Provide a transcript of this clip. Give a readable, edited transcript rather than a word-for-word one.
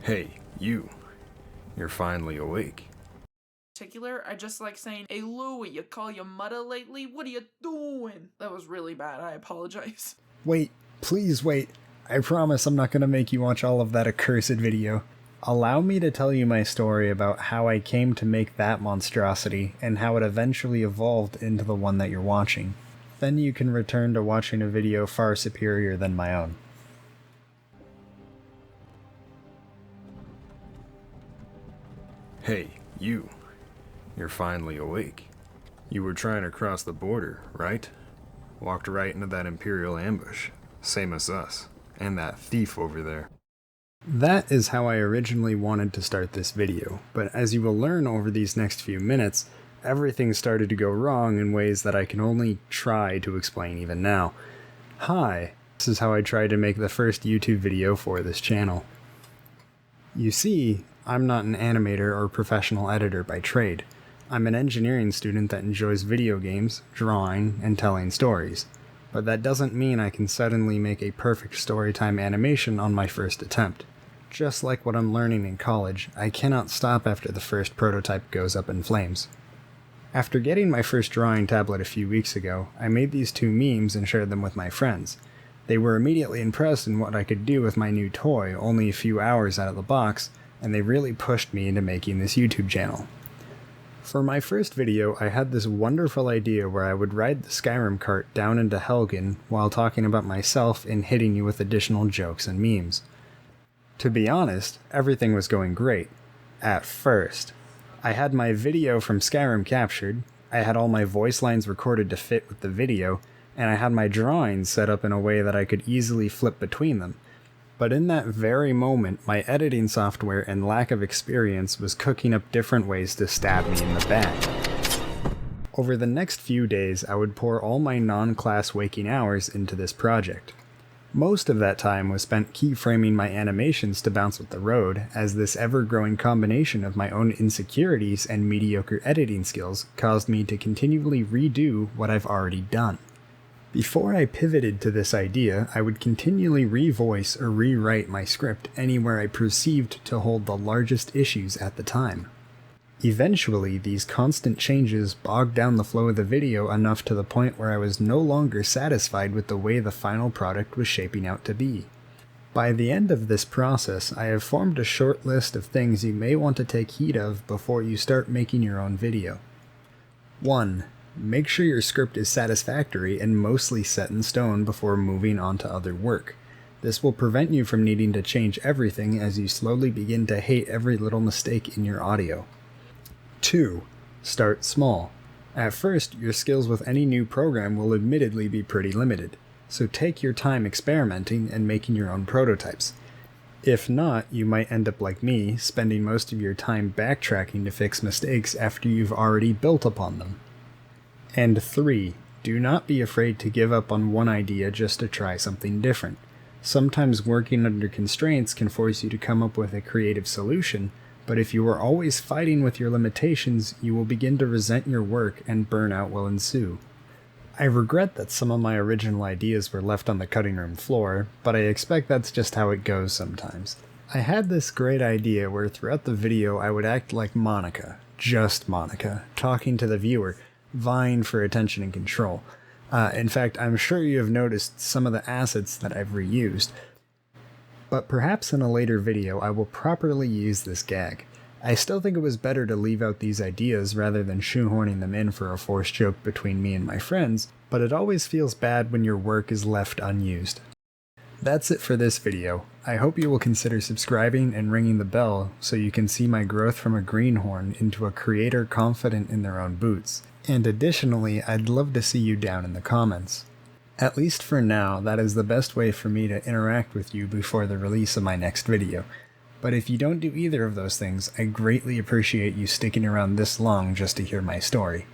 Hey, you. You're finally awake. Particular, I just like saying, "Hey Louie, you call your mother lately? What are you doing?" That was really bad, I apologize. Wait, please wait. I promise I'm not gonna make you watch all of that accursed video. Allow me to tell you my story about how I came to make that monstrosity and how it eventually evolved into the one that you're watching. Then you can return to watching a video far superior than my own. Hey, you. You're finally awake. You were trying to cross the border, right? Walked right into that Imperial ambush. Same as us. And that thief over there. That is how I originally wanted to start this video, but as you will learn over these next few minutes, everything started to go wrong in ways that I can only try to explain even now. Hi, this is how I tried to make the first YouTube video for this channel. You see, I'm not an animator or professional editor by trade. I'm an engineering student that enjoys video games, drawing, and telling stories. But that doesn't mean I can suddenly make a perfect storytime animation on my first attempt. Just like what I'm learning in college, I cannot stop after the first prototype goes up in flames. After getting my first drawing tablet a few weeks ago, I made these two memes and shared them with my friends. They were immediately impressed in what I could do with my new toy only a few hours out of the box, and they really pushed me into making this YouTube channel. For my first video, I had this wonderful idea where I would ride the Skyrim cart down into Helgen while talking about myself and hitting you with additional jokes and memes. To be honest, everything was going great. At first. I had my video from Skyrim captured, I had all my voice lines recorded to fit with the video, and I had my drawings set up in a way that I could easily flip between them. But in that very moment, my editing software and lack of experience was cooking up different ways to stab me in the back. Over the next few days, I would pour all my non-class waking hours into this project. Most of that time was spent keyframing my animations to bounce with the road, as this ever-growing combination of my own insecurities and mediocre editing skills caused me to continually redo what I've already done. Before I pivoted to this idea, I would continually revoice or rewrite my script anywhere I perceived to hold the largest issues at the time. Eventually, these constant changes bogged down the flow of the video enough to the point where I was no longer satisfied with the way the final product was shaping out to be. By the end of this process, I have formed a short list of things you may want to take heed of before you start making your own video. 1. Make sure your script is satisfactory and mostly set in stone before moving on to other work. This will prevent you from needing to change everything as you slowly begin to hate every little mistake in your audio. 2. Start small. At first, your skills with any new program will admittedly be pretty limited, so take your time experimenting and making your own prototypes. If not, you might end up like me, spending most of your time backtracking to fix mistakes after you've already built upon them. And 3. Do not be afraid to give up on one idea just to try something different. Sometimes working under constraints can force you to come up with a creative solution, but if you are always fighting with your limitations, you will begin to resent your work and burnout will ensue. I regret that some of my original ideas were left on the cutting room floor, but I expect that's just how it goes sometimes. I had this great idea where throughout the video I would act like Monica, just Monica, talking to the viewer, vying for attention and control. In fact, I'm sure you have noticed some of the assets that I've reused. But perhaps in a later video I will properly use this gag. I still think it was better to leave out these ideas rather than shoehorning them in for a forced joke between me and my friends, but it always feels bad when your work is left unused. That's it for this video. I hope you will consider subscribing and ringing the bell so you can see my growth from a greenhorn into a creator confident in their own boots. And additionally, I'd love to see you down in the comments. At least for now, that is the best way for me to interact with you before the release of my next video. But if you don't do either of those things, I greatly appreciate you sticking around this long just to hear my story.